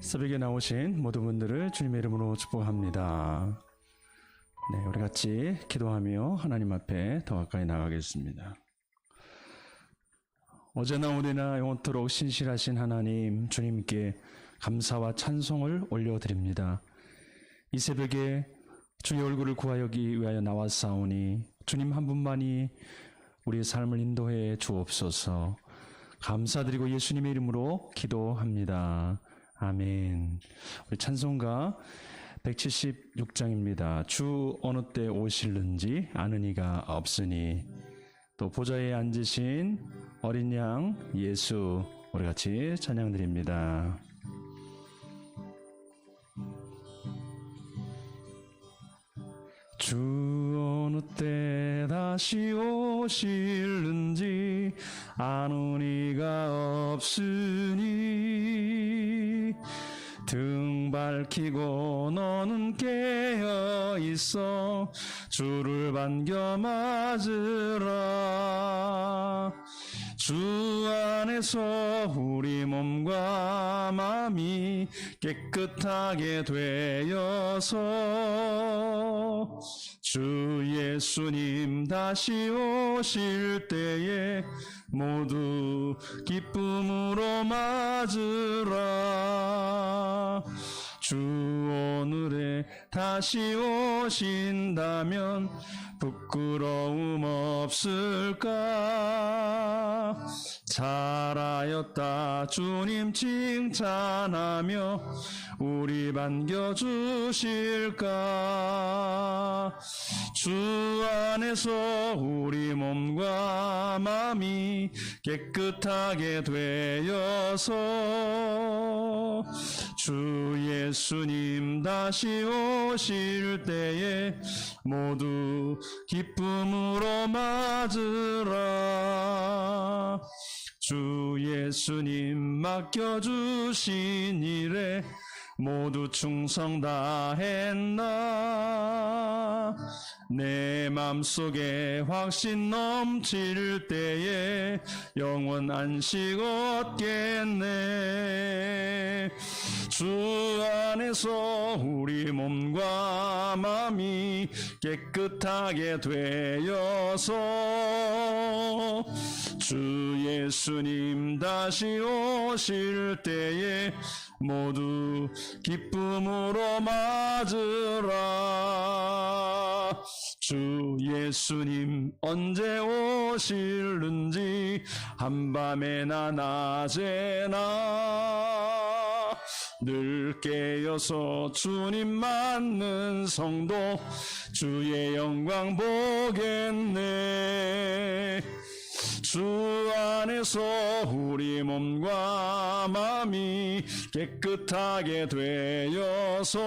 새벽에 나오신 모든 분들을 주님의 이름으로 축복합니다. 네, 우리 같이 기도하며 하나님 앞에 더 가까이 나가겠습니다. 어제나 오늘이나 영원토록 신실하신 하나님, 주님께 감사와 찬송을 올려드립니다. 이 새벽에 주의 얼굴을 구하기 위하여 나왔사오니 주님 한 분만이 우리의 삶을 인도해 주옵소서. 감사드리고 예수님의 이름으로 기도합니다. 아멘. 우리 찬송가 176장입니다. 주 어느 때 오실는지 아는 이가 없으니. 또 보좌에 앉으신 어린 양 예수, 우리 같이 찬양드립니다. 주 어느 때 다시 오실는지 아는 이가 없으니 등 밝히고 너는 깨어 있어 주를 반겨 맞으라. 주 안에서 우리 몸과 마음이 깨끗하게 되어서 주 예수님 다시 오실 때에 모두 기쁨으로 맞으라. 주 오늘에 다시 오신다면 부끄러움 없을까? 잘하였다 주님 칭찬하며 우리 반겨주실까? 주 안에서 우리 몸과 마음이 깨끗하게 되어서 주 예수님 다시 오실 때에 모두 기쁨으로 맞으라. 주 예수님 맡겨주신 일에 모두 충성 다했나? 내 맘속에 확신 넘칠 때에 영원 안식 얻겠네. 주 안에서 우리 몸과 마음이 깨끗하게 되어서 주 예수님 다시 오실 때에 모두 기쁨으로 맞으라. 주 예수님 언제 오실는지 한밤에나 낮에나 늘 깨어서 주님 맞는 성도 주의 영광 보겠네. 주 안에서 우리 몸과 마음이 깨끗하게 되어서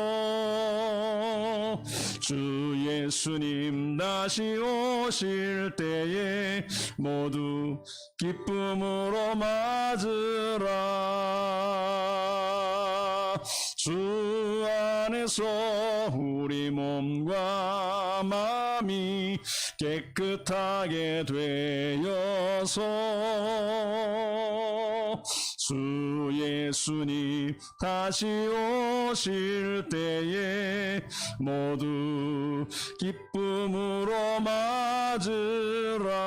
주 예수님 다시 오실 때에 모두 기쁨으로 맞으라. 주 안에서 우리 몸과 마음이 깨끗하게 되어서 주 예수님 다시 오실 때에 모두 기쁨으로 맞으라.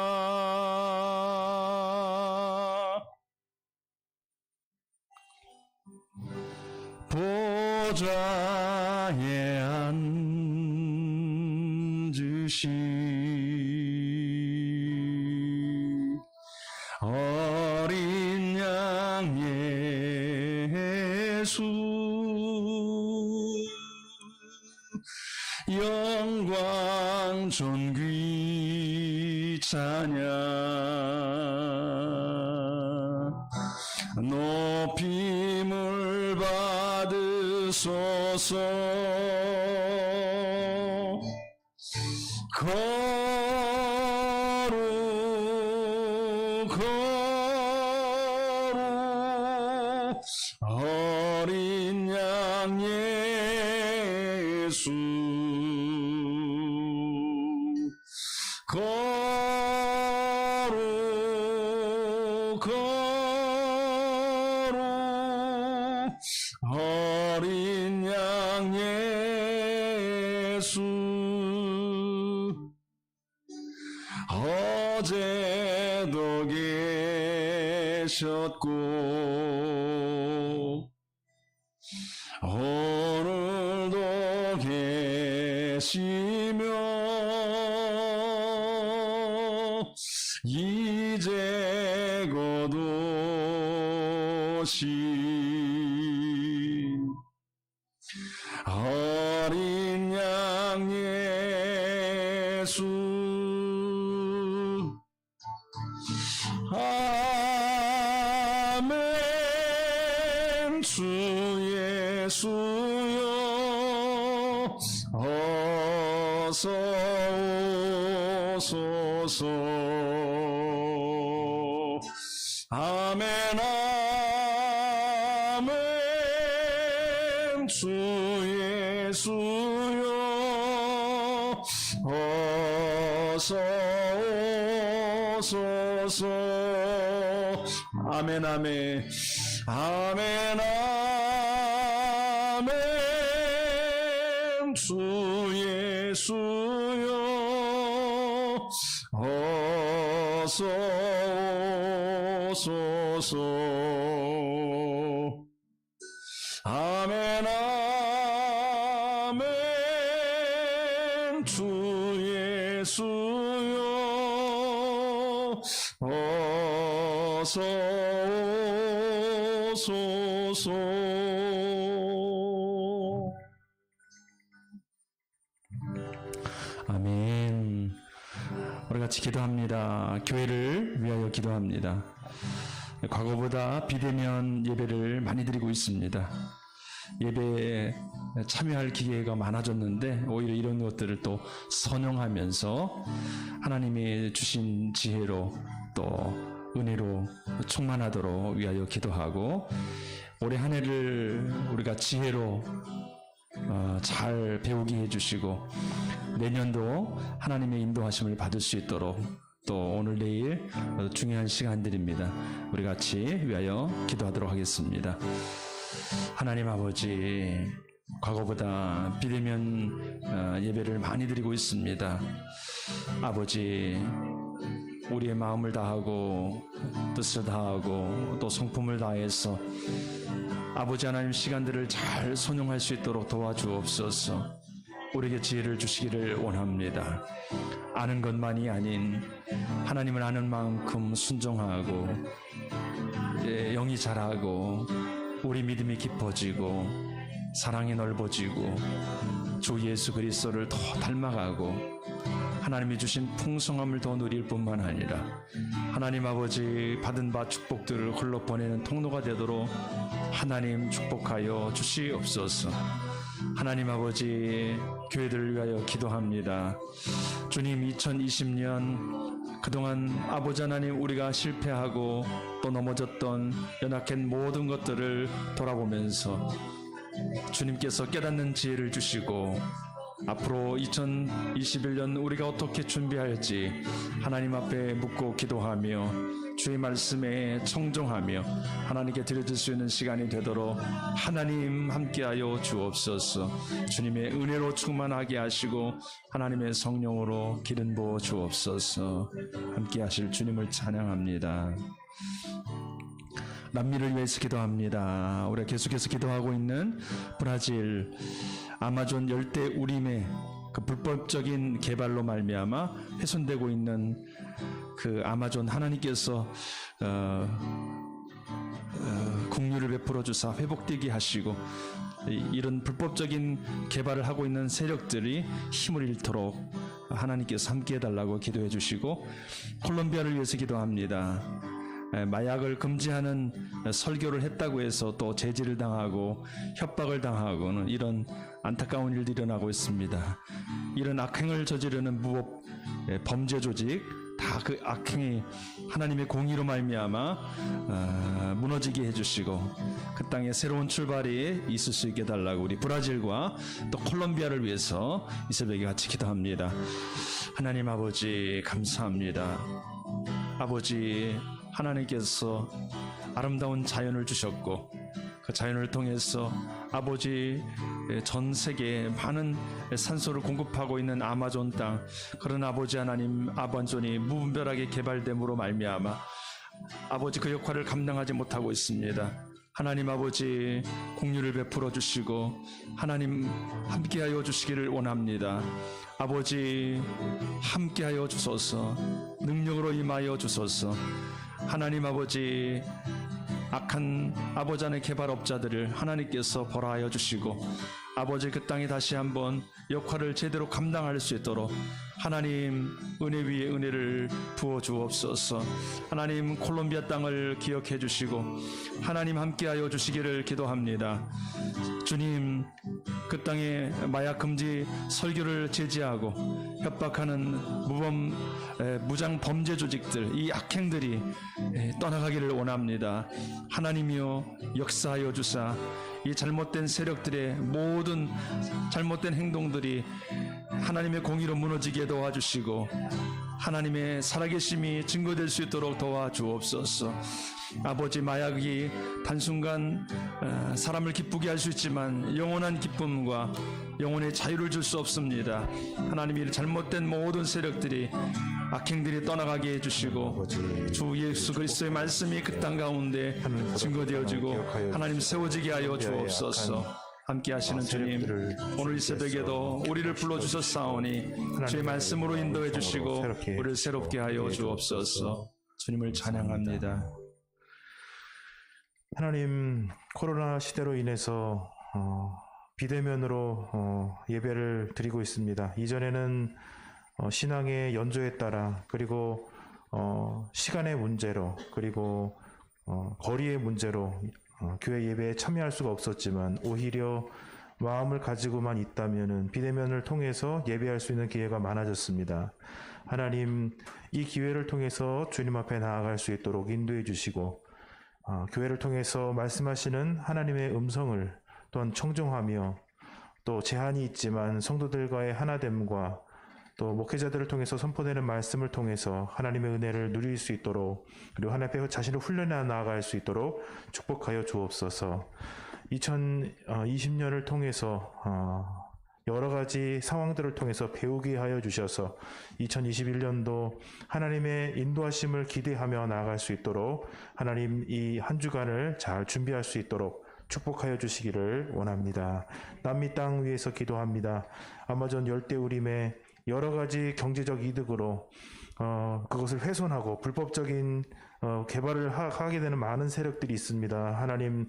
보좌에 앉으신 어린 양 예수, 영광 존귀 찬양 높임을 받으소서. 거룩 어린 양 예수, 거룩 어린 양 예수 어제도 계셨고 오늘도 계시며 이제 곧 오시 어린 양 예수 아멘 주 예수여 어서 오소서 아멘 아멘 주 예수여 어서 오소서 아멘 아멘 아멘 아멘 주 예수여 어서 오소서 아멘 아멘 주 예수여 어서 오소서 아멘. 우리 같이 기도합니다. 교회를 위하여 기도합니다. 과거보다 비대면 예배를 많이 드리고 있습니다. 예배에 참여할 기회가 많아졌는데 오히려 이런 것들을 또 선용하면서 하나님이 주신 지혜로 또 은혜로 충만하도록 위하여 기도하고 올해 한 해를 우리가 지혜로 잘 배우게 해주시고 내년도 하나님의 인도하심을 받을 수 있도록 또 오늘 내일 중요한 시간들입니다. 우리 같이 위하여 기도하도록 하겠습니다. 하나님 아버지, 과거보다 비대면 예배를 많이 드리고 있습니다. 아버지, 우리의 마음을 다하고 뜻을 다하고 또 성품을 다해서 아버지 하나님 시간들을 잘 선용할 수 있도록 도와주옵소서. 우리에게 지혜를 주시기를 원합니다. 아는 것만이 아닌 하나님을 아는 만큼 순종하고 영이 자라고 우리 믿음이 깊어지고 사랑이 넓어지고 주 예수 그리스도를 더 닮아가고 하나님이 주신 풍성함을 더 누릴 뿐만 아니라 하나님 아버지 받은 바 축복들을 흘러 보내는 통로가 되도록 하나님 축복하여 주시옵소서. 하나님 아버지, 교회들을 위하여 기도합니다. 주님, 2020년 그동안 아버지 하나님 우리가 실패하고 또 넘어졌던 연약한 모든 것들을 돌아보면서 주님께서 깨닫는 지혜를 주시고 앞으로 2021년 우리가 어떻게 준비할지 하나님 앞에 묻고 기도하며 주의 말씀에 청종하며 하나님께 드려질 수 있는 시간이 되도록 하나님 함께하여 주옵소서. 주님의 은혜로 충만하게 하시고 하나님의 성령으로 기름 부어 주옵소서. 함께하실 주님을 찬양합니다. 남미를 위해서 기도합니다. 우리가 계속해서 기도하고 있는 브라질 아마존 열대 우림의 그 불법적인 개발로 말미암아 훼손되고 있는 그 아마존 하나님께서 긍휼을 베풀어 주사 회복되게 하시고 이런 불법적인 개발을 하고 있는 세력들이 힘을 잃도록 하나님께서 함께 해달라고 기도해 주시고 콜롬비아를 위해서 기도합니다. 마약을 금지하는 설교를 했다고 해서 또 제지를 당하고 협박을 당하고는 이런 안타까운 일들이 일어나고 있습니다. 이런 악행을 저지르는 무법 범죄 조직 다 그 악행이 하나님의 공의로 말미암아 무너지게 해주시고 그 땅에 새로운 출발이 있을 수 있게 달라고 우리 브라질과 또 콜롬비아를 위해서 이 새벽에 같이 기도합니다. 하나님 아버지 감사합니다. 아버지 하나님께서 아름다운 자연을 주셨고 그 자연을 통해서 아버지 전 세계에 많은 산소를 공급하고 있는 아마존 땅, 그런 아버지 하나님 아마존이 무분별하게 개발됨으로 말미암아 아버지 그 역할을 감당하지 못하고 있습니다. 하나님 아버지 공유를 베풀어 주시고 하나님 함께하여 주시기를 원합니다. 아버지 함께하여 주소서, 능력으로 임하여 주소서. 하나님 아버지 악한 아버지 안의 개발업자들을 하나님께서 벌하여 주시고 아버지 그 땅에 다시 한번 역할을 제대로 감당할 수 있도록 하나님 은혜 위에 은혜를 부어 주옵소서. 하나님 콜롬비아 땅을 기억해 주시고 하나님 함께하여 주시기를 기도합니다. 주님, 그 땅에 마약 금지 설교를 제지하고 협박하는 무장 범죄 조직들, 이 악행들이 떠나가기를 원합니다. 하나님이여 역사하여 주사 이 잘못된 세력들의 모든 잘못된 행동들이 하나님의 공의로 무너지게 도와주시고 하나님의 살아계심이 증거될 수 있도록 도와주옵소서. 아버지, 마약이 단순간 사람을 기쁘게 할 수 있지만 영원한 기쁨과 영혼의 자유를 줄 수 없습니다. 하나님이 잘못된 모든 세력들이 악행들이 떠나가게 해주시고 주 예수 그리스도의 말씀이 그 땅 가운데 증거되어지고 하나님 세워지게 하여 주옵소서. 함께 하시는 주님, 오늘 이 새벽에도 우리를 불러주셨사오니 주의 말씀으로 인도해 주시고 우리를 새롭게 하여 주옵소서. 주님을 찬양합니다. 하나님, 코로나 시대로 인해서 비대면으로 예배를 드리고 있습니다. 이전에는 신앙의 연조에 따라, 그리고 시간의 문제로, 그리고 거리의 문제로 교회 예배에 참여할 수가 없었지만 오히려 마음을 가지고만 있다면은 비대면을 통해서 예배할 수 있는 기회가 많아졌습니다. 하나님, 이 기회를 통해서 주님 앞에 나아갈 수 있도록 인도해 주시고 교회를 통해서 말씀하시는 하나님의 음성을 또한 청중하며 또 제한이 있지만 성도들과의 하나됨과 또 목회자들을 통해서 선포되는 말씀을 통해서 하나님의 은혜를 누릴 수 있도록, 그리고 하나님 앞에 자신을 훈련해 나아갈 수 있도록 축복하여 주옵소서. 2020년을 통해서 여러 가지 상황들을 통해서 배우게 하여 주셔서 2021년도 하나님의 인도하심을 기대하며 나아갈 수 있도록 하나님 이 한 주간을 잘 준비할 수 있도록 축복하여 주시기를 원합니다. 남미 땅 위에서 기도합니다. 아마존 열대우림의 여러 가지 경제적 이득으로 그것을 훼손하고 불법적인 개발을 하게 되는 많은 세력들이 있습니다. 하나님,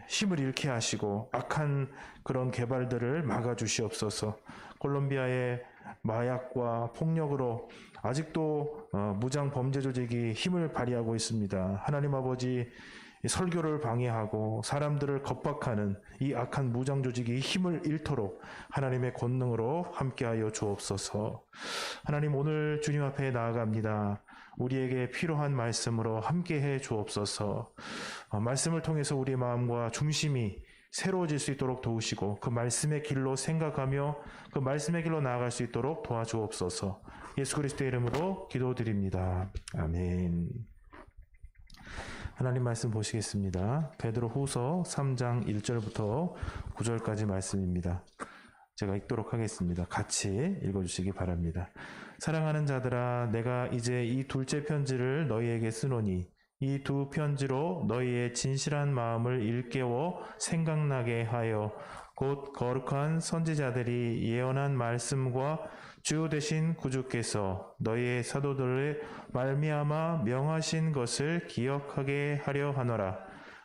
힘을 잃게 하시고 악한 그런 개발들을 막아주시옵소서. 콜롬비아의 마약과 폭력으로 아직도 무장 범죄 조직이 힘을 발휘하고 있습니다. 하나님 아버지, 설교를 방해하고 사람들을 겁박하는 이 악한 무장 조직이 힘을 잃도록 하나님의 권능으로 함께하여 주옵소서. 하나님, 오늘 주님 앞에 나아갑니다. 우리에게 필요한 말씀으로 함께해 주옵소서. 말씀을 통해서 우리의 마음과 중심이 새로워질 수 있도록 도우시고 그 말씀의 길로 생각하며 그 말씀의 길로 나아갈 수 있도록 도와주옵소서. 예수 그리스도의 이름으로 기도드립니다. 아멘. 하나님 말씀 보시겠습니다. 베드로 후서 3장 1절부터 9절까지 말씀입니다. 제가 읽도록 하겠습니다. 같이 읽어주시기 바랍니다. 사랑하는 자들아, 내가 이제 이 둘째 편지를 너희에게 쓰노니 이 두 편지로 너희의 진실한 마음을 일깨워 생각나게 하여 곧 거룩한 선지자들이 예언한 말씀과 주 되신 구주께서 너희의 사도들의 말미암아 명하신 것을 기억하게 하려 하노라.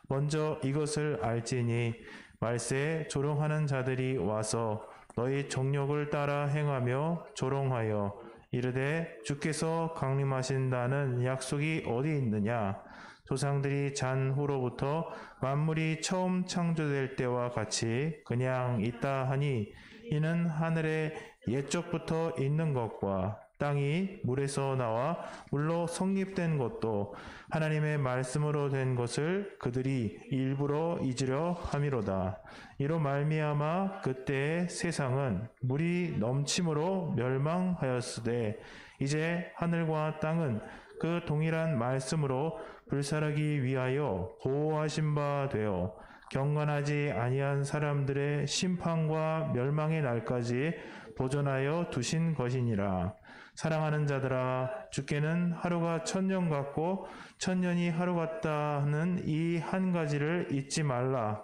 먼저 이것을 알지니 말세에 조롱하는 자들이 와서 너희 정욕을 따라 행하며 조롱하여 이르되 주께서 강림하신다는 약속이 어디 있느냐? 조상들이 잔 후로부터 만물이 처음 창조될 때와 같이 그냥 있다 하니 이는 하늘에 옛적부터 있는 것과 땅이 물에서 나와 물로 성립된 것도 하나님의 말씀으로 된 것을 그들이 일부러 잊으려 함이로다. 이로 말미암아 그때의 세상은 물이 넘침으로 멸망하였으되 이제 하늘과 땅은 그 동일한 말씀으로 불살하기 위하여 보호하신 바 되어 경건하지 아니한 사람들의 심판과 멸망의 날까지 보존하여 두신 것이니라. 사랑하는 자들아, 주께는 하루가 천년 같고 천년이 하루 같다 하는 이 한 가지를 잊지 말라.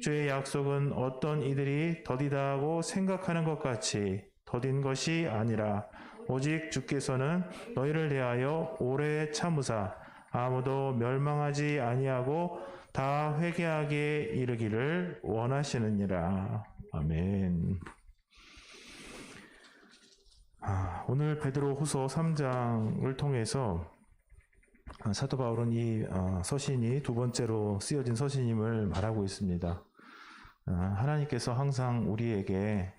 주의 약속은 어떤 이들이 더디다 하고 생각하는 것 같이 더딘 것이 아니라 오직 주께서는 너희를 대하여 오래 참으사 아무도 멸망하지 아니하고 다 회개하게 이르기를 원하시느니라. 아멘. 오늘 베드로 후서 3장을 통해서 사도 바울은 이 서신이 두 번째로 쓰여진 서신임을 말하고 있습니다. 하나님께서 항상 우리에게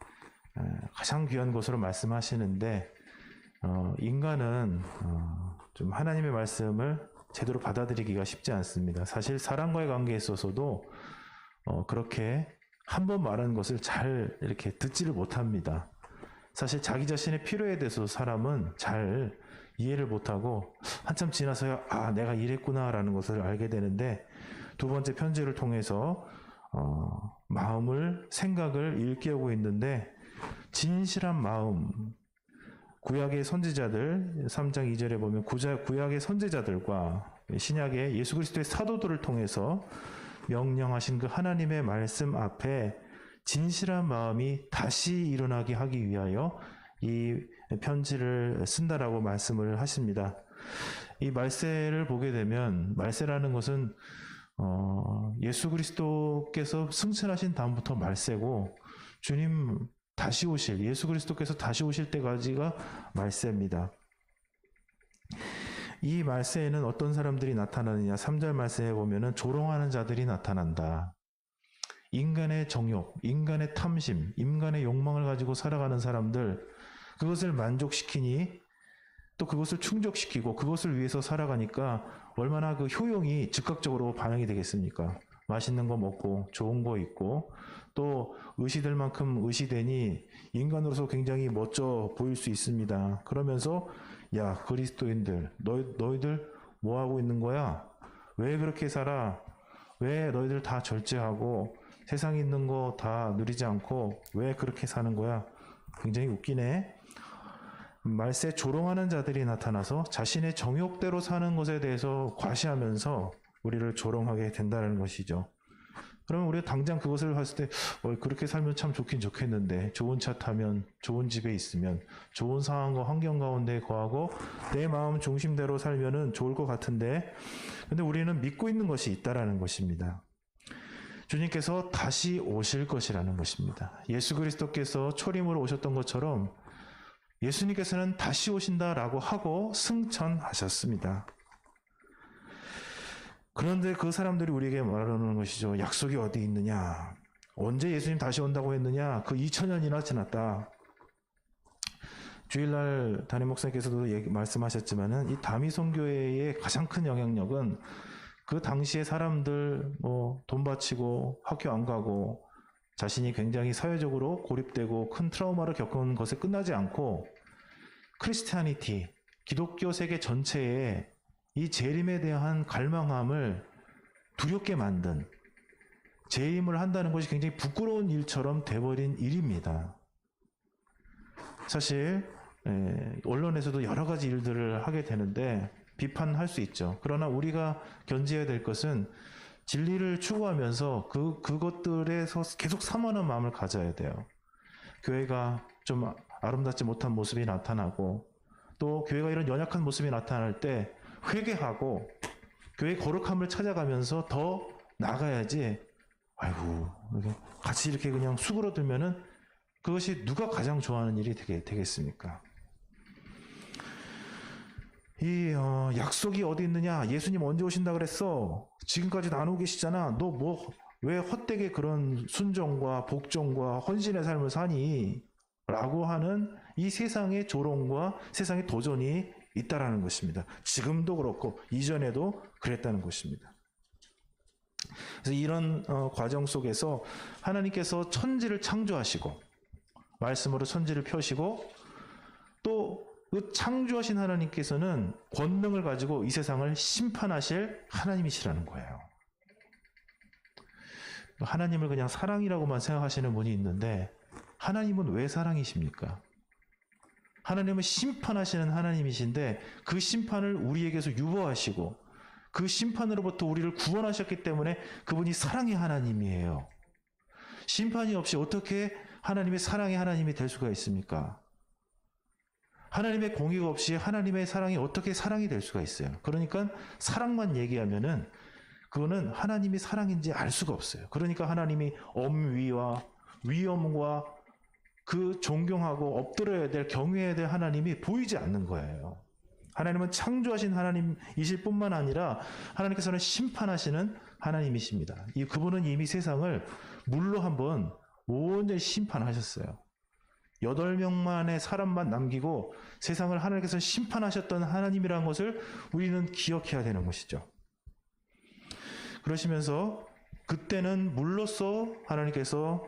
가장 귀한 것으로 말씀하시는데 인간은 좀 하나님의 말씀을 제대로 받아들이기가 쉽지 않습니다. 사실 사람과의 관계에 있어서도 그렇게 한 번 말하는 것을 잘 이렇게 듣지를 못합니다. 사실 자기 자신의 필요에 대해서 사람은 잘 이해를 못하고 한참 지나서야 내가 이랬구나라는 것을 알게 되는데 두 번째 편지를 통해서 마음을 생각을 일깨우고 있는데 진실한 마음, 구약의 선지자들 3장 2절에 보면 구약의 선지자들과 신약의 예수 그리스도의 사도들을 통해서 명령하신 그 하나님의 말씀 앞에 진실한 마음이 다시 일어나게 하기 위하여 이 편지를 쓴다라고 말씀을 하십니다. 이 말세를 보게 되면 말세라는 것은 예수 그리스도께서 승천하신 다음부터 말세고 주님 다시 오실 예수 그리스도께서 다시 오실 때까지가 말세입니다. 이 말세에는 어떤 사람들이 나타나느냐? 3절 말세에 보면은 조롱하는 자들이 나타난다. 인간의 정욕, 인간의 탐심, 인간의 욕망을 가지고 살아가는 사람들, 그것을 만족시키니 또 그것을 충족시키고 그것을 위해서 살아가니까 얼마나 그 효용이 즉각적으로 반영이 되겠습니까? 맛있는 거 먹고 좋은 거 입고 또 의시될 만큼 의시되니 인간으로서 굉장히 멋져 보일 수 있습니다. 그러면서 야 그리스도인들 너희들 뭐 하고 있는 거야? 왜 그렇게 살아? 왜 너희들 다 절제하고 세상에 있는 거 다 누리지 않고 왜 그렇게 사는 거야? 굉장히 웃기네. 말세 조롱하는 자들이 나타나서 자신의 정욕대로 사는 것에 대해서 과시하면서 우리를 조롱하게 된다는 것이죠. 그러면 우리가 당장 그것을 봤을 때 그렇게 살면 참 좋긴 좋겠는데 좋은 차 타면 좋은 집에 있으면 좋은 상황과 환경 가운데 거하고 내 마음 중심대로 살면은 좋을 것 같은데 근데 우리는 믿고 있는 것이 있다라는 것입니다. 주님께서 다시 오실 것이라는 것입니다. 예수 그리스도께서 초림으로 오셨던 것처럼 예수님께서는 다시 오신다라고 하고 승천하셨습니다. 그런데 그 사람들이 우리에게 말하는 것이죠. 약속이 어디 있느냐? 언제 예수님 다시 온다고 했느냐? 그 2000년이나 지났다. 주일날 담임 목사님께서도 말씀하셨지만은 이 다미성교회의 가장 큰 영향력은 그 당시에 사람들 돈 바치고 학교 안 가고 자신이 굉장히 사회적으로 고립되고 큰 트라우마를 겪은 것에 끝나지 않고 크리스티아니티, 기독교 세계 전체에 이 재림에 대한 갈망함을 두렵게 만든 재림을 한다는 것이 굉장히 부끄러운 일처럼 돼버린 일입니다. 사실 언론에서도 여러 가지 일들을 하게 되는데 비판할 수 있죠. 그러나 우리가 견지해야 될 것은 진리를 추구하면서 그것들에서 계속 사모하는 마음을 가져야 돼요. 교회가 좀 아름답지 못한 모습이 나타나고 또 교회가 이런 연약한 모습이 나타날 때 회개하고 교회의 거룩함을 찾아가면서 더 나가야지 같이 이렇게 그냥 수그러들면은 그것이 누가 가장 좋아하는 일이 되겠습니까? 이 약속이 어디 있느냐? 예수님 언제 오신다 그랬어? 지금까지 나누고 계시잖아. 너 왜 헛되게 그런 순종과 복종과 헌신의 삶을 사니? 라고 하는 이 세상의 조롱과 세상의 도전이 있다라는 것입니다. 지금도 그렇고 이전에도 그랬다는 것입니다. 그래서 이런 과정 속에서 하나님께서 천지를 창조하시고 말씀으로 천지를 펴시고 또 그 창조하신 하나님께서는 권능을 가지고 이 세상을 심판하실 하나님이시라는 거예요. 하나님을 그냥 사랑이라고만 생각하시는 분이 있는데 하나님은 왜 사랑이십니까? 하나님은 심판하시는 하나님이신데 그 심판을 우리에게서 유보하시고 그 심판으로부터 우리를 구원하셨기 때문에 그분이 사랑의 하나님이에요. 심판이 없이 어떻게 하나님의 사랑의 하나님이 될 수가 있습니까? 하나님의 공의가 없이 하나님의 사랑이 어떻게 사랑이 될 수가 있어요? 그러니까 사랑만 얘기하면은 그거는 하나님이 사랑인지 알 수가 없어요. 그러니까 하나님이 엄위와 위엄과 그 존경하고 엎드려야 될 경외해야 될 하나님이 보이지 않는 거예요. 하나님은 창조하신 하나님이실 뿐만 아니라 하나님께서는 심판하시는 하나님이십니다. 그분은 이미 세상을 물로 한번 온전히 심판하셨어요. 8명만의 사람만 남기고 세상을 하나님께서 심판하셨던 하나님이라는 것을 우리는 기억해야 되는 것이죠. 그러시면서 그때는 물로써 하나님께서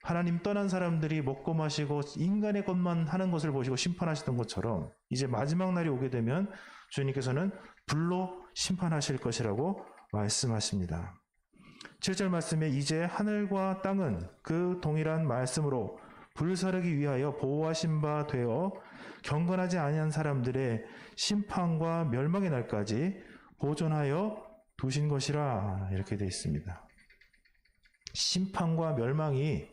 하나님 떠난 사람들이 먹고 마시고 인간의 것만 하는 것을 보시고 심판하시던 것처럼 이제 마지막 날이 오게 되면 주님께서는 불로 심판하실 것이라고 말씀하십니다. 7절 말씀에 이제 하늘과 땅은 그 동일한 말씀으로 불사르기 위하여 보호하신 바 되어 경건하지 아니한 사람들의 심판과 멸망의 날까지 보존하여 두신 것이라 이렇게 되어 있습니다. 심판과 멸망이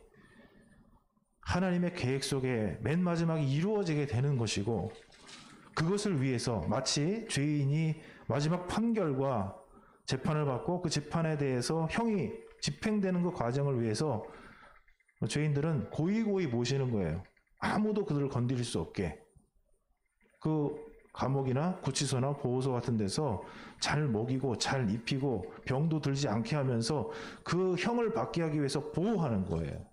하나님의 계획 속에 맨 마지막에 이루어지게 되는 것이고 그것을 위해서 마치 죄인이 마지막 판결과 재판을 받고 그 재판에 대해서 형이 집행되는 그 과정을 위해서 죄인들은 고이고이 모시는 거예요. 아무도 그들을 건드릴 수 없게. 그 감옥이나 구치소나 보호소 같은 데서 잘 먹이고 잘 입히고 병도 들지 않게 하면서 그 형을 받게 하기 위해서 보호하는 거예요.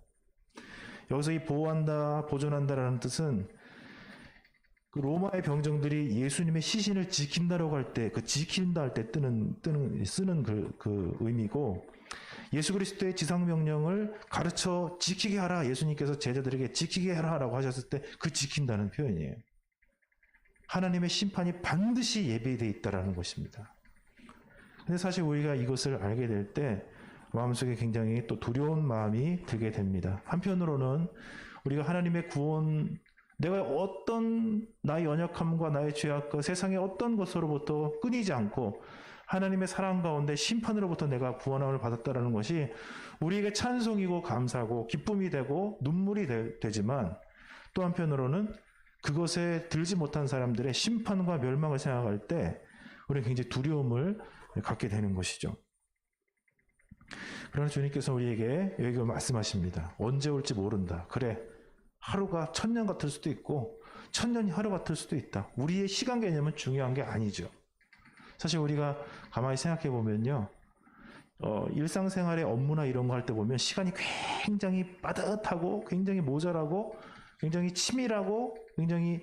여기서 이 보호한다, 보존한다라는 뜻은 그 로마의 병정들이 예수님의 시신을 지킨다라고 할 때 그 지킨다 할 때 쓰는 그 의미고 예수 그리스도의 지상명령을 가르쳐 지키게 하라. 예수님께서 제자들에게 지키게 하라라고 하셨을 때 그 지킨다는 표현이에요. 하나님의 심판이 반드시 예비되어 있다라는 것입니다. 근데 사실 우리가 이것을 알게 될 때 마음속에 굉장히 또 두려운 마음이 들게 됩니다. 한편으로는 우리가 하나님의 구원, 내가 어떤 나의 연약함과 나의 죄악과 세상의 어떤 것으로부터 끊이지 않고 하나님의 사랑 가운데 심판으로부터 내가 구원함을 받았다는 것이 우리에게 찬송이고 감사고 기쁨이 되고 눈물이 되지만 또 한편으로는 그것에 들지 못한 사람들의 심판과 멸망을 생각할 때 우리는 굉장히 두려움을 갖게 되는 것이죠. 그러나 주님께서 우리에게 여기 말씀하십니다. 언제 올지 모른다. 그래, 하루가 1000년 같을 수도 있고 1000년이 하루 같을 수도 있다. 우리의 시간 개념은 중요한 게 아니죠. 사실 우리가 가만히 생각해 보면요, 일상생활의 업무나 이런 거 할 때 보면 시간이 굉장히 빠듯하고 굉장히 모자라고 굉장히 치밀하고 굉장히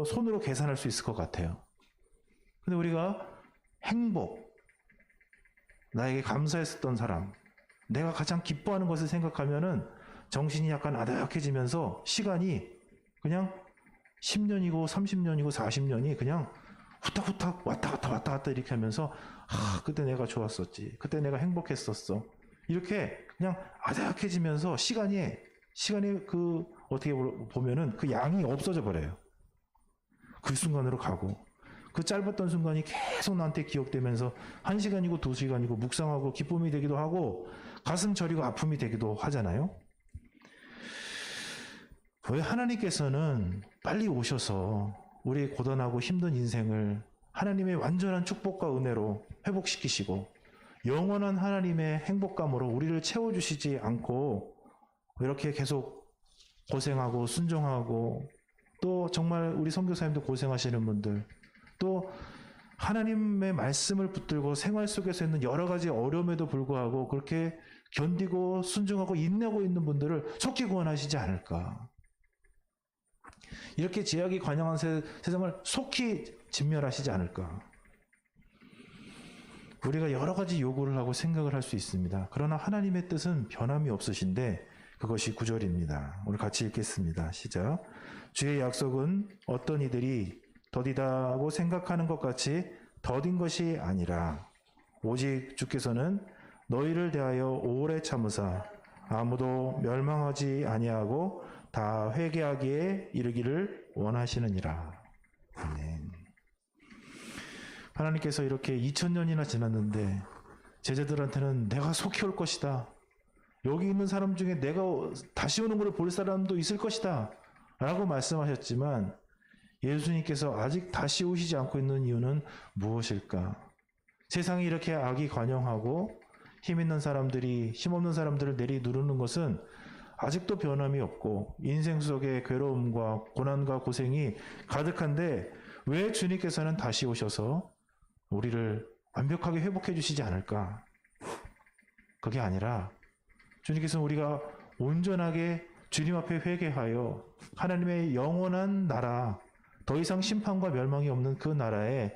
손으로 계산할 수 있을 것 같아요. 근데 우리가 행복, 나에게 감사했었던 사람, 내가 가장 기뻐하는 것을 생각하면은 정신이 약간 아득해지면서 시간이 그냥 10년이고 30년이고 40년이 그냥 후딱후딱 왔다 갔다 이렇게 하면서 그때 내가 좋았었지. 그때 내가 행복했었어. 이렇게 그냥 아득해지면서 시간이 그 어떻게 보면은 그 양이 없어져 버려요. 그 순간으로 가고 그 짧았던 순간이 계속 나한테 기억되면서 1시간이고 2시간이고 묵상하고 기쁨이 되기도 하고 가슴 저리고 아픔이 되기도 하잖아요. 왜 하나님께서는 빨리 오셔서 우리의 고단하고 힘든 인생을 하나님의 완전한 축복과 은혜로 회복시키시고 영원한 하나님의 행복감으로 우리를 채워주시지 않고 이렇게 계속 고생하고 순종하고 또 정말 우리 선교사님도 고생하시는 분들 또 하나님의 말씀을 붙들고 생활 속에서 있는 여러 가지 어려움에도 불구하고 그렇게 견디고 순종하고 인내하고 있는 분들을 속히 구원하시지 않을까. 이렇게 제약이 관영한 세상을 속히 진멸하시지 않을까. 우리가 여러 가지 요구를 하고 생각을 할 수 있습니다. 그러나 하나님의 뜻은 변함이 없으신데 그것이 9절입니다. 오늘 같이 읽겠습니다. 시작. 주의 약속은 어떤 이들이 더디다고 생각하는 것 같이 더딘 것이 아니라 오직 주께서는 너희를 대하여 오래 참으사 아무도 멸망하지 아니하고 다 회개하기에 이르기를 원하시느니라. 아멘. 하나님께서 이렇게 2000년이나 지났는데 제자들한테는 내가 속히 올 것이다. 여기 있는 사람 중에 내가 다시 오는 것을 볼 사람도 있을 것이다. 라고 말씀하셨지만 예수님께서 아직 다시 오시지 않고 있는 이유는 무엇일까? 세상이 이렇게 악이 관영하고 힘 있는 사람들이 힘없는 사람들을 내리누르는 것은 아직도 변함이 없고 인생 속에 괴로움과 고난과 고생이 가득한데 왜 주님께서는 다시 오셔서 우리를 완벽하게 회복해 주시지 않을까? 그게 아니라 주님께서는 우리가 온전하게 주님 앞에 회개하여 하나님의 영원한 나라, 더 이상 심판과 멸망이 없는 그 나라에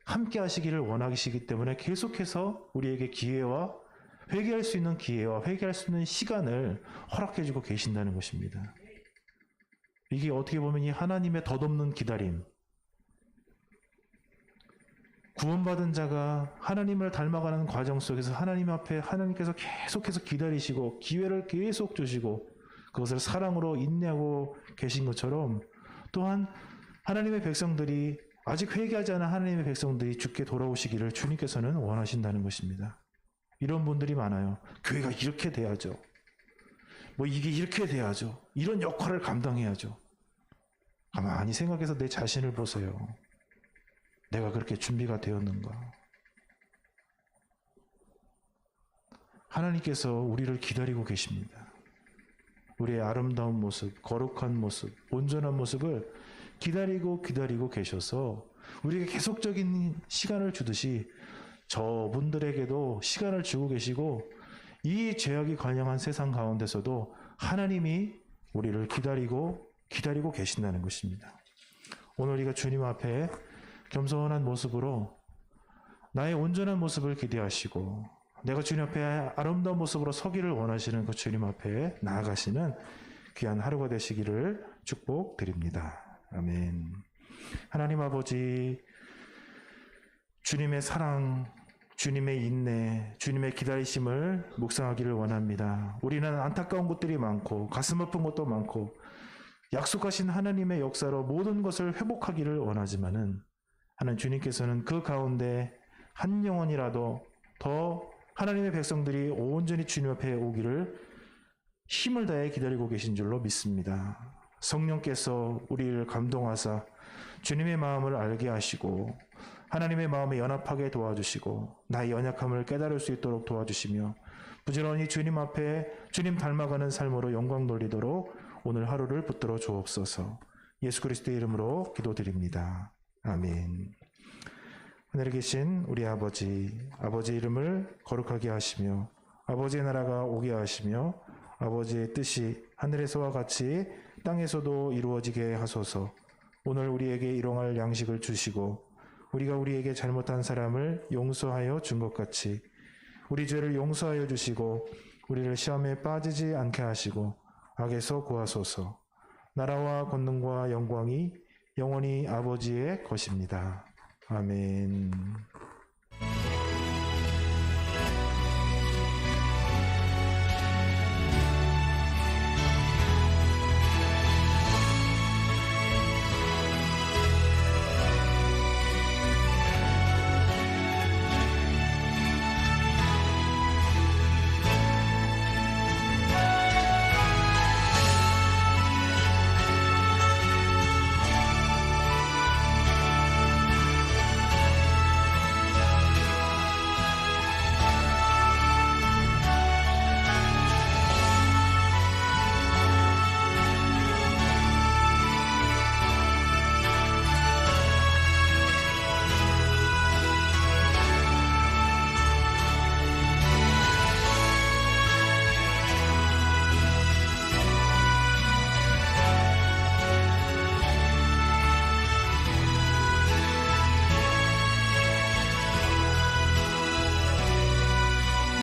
함께 하시기를 원하시기 때문에 계속해서 우리에게 기회와 회개할 수 있는 기회와 회개할 수 있는 시간을 허락해 주고 계신다는 것입니다. 이게 어떻게 보면 이 하나님의 덧없는 기다림, 구원받은 자가 하나님을 닮아가는 과정 속에서 하나님 앞에 하나님께서 계속해서 기다리시고 기회를 계속 주시고 그것을 사랑으로 인내하고 계신 것처럼 또한 하나님의 백성들이 아직 회개하지 않은 하나님의 백성들이 주께 돌아오시기를 주님께서는 원하신다는 것입니다. 이런 분들이 많아요. 교회가 이렇게 돼야죠. 이게 이렇게 돼야죠. 이런 역할을 감당해야죠. 가만히 생각해서 내 자신을 보세요. 내가 그렇게 준비가 되었는가? 하나님께서 우리를 기다리고 계십니다. 우리의 아름다운 모습, 거룩한 모습, 온전한 모습을 기다리고 계셔서 우리에게 계속적인 시간을 주듯이 저분들에게도 시간을 주고 계시고 이 죄악이 관영한 세상 가운데서도 하나님이 우리를 기다리고 계신다는 것입니다. 오늘 우리가 주님 앞에 겸손한 모습으로 나의 온전한 모습을 기대하시고 내가 주님 앞에 아름다운 모습으로 서기를 원하시는 그 주님 앞에 나아가시는 귀한 하루가 되시기를 축복드립니다. 아멘. 하나님 아버지, 주님의 사랑, 주님의 인내, 주님의 기다리심을 묵상하기를 원합니다. 우리는 안타까운 것들이 많고 가슴 아픈 것도 많고 약속하신 하나님의 역사로 모든 것을 회복하기를 원하지만은 하나님 주님께서는 그 가운데 한 영혼이라도 더 하나님의 백성들이 온전히 주님 앞에 오기를 힘을 다해 기다리고 계신 줄로 믿습니다. 성령께서 우리를 감동하사 주님의 마음을 알게 하시고 하나님의 마음에 연합하게 도와주시고 나의 연약함을 깨달을 수 있도록 도와주시며 부지런히 주님 앞에 주님 닮아가는 삶으로 영광 돌리도록 오늘 하루를 붙들어 주옵소서. 예수 그리스도의 이름으로 기도드립니다. 아멘. 하늘에 계신 우리 아버지 이름을 거룩하게 하시며 아버지의 나라가 오게 하시며 아버지의 뜻이 하늘에서와 같이 땅에서도 이루어지게 하소서. 오늘 우리에게 일용할 양식을 주시고 우리가 우리에게 잘못한 사람을 용서하여 준 것 같이 우리 죄를 용서하여 주시고 우리를 시험에 빠지지 않게 하시고 악에서 구하소서. 나라와 권능과 영광이 영원히 아버지의 것입니다. 아멘.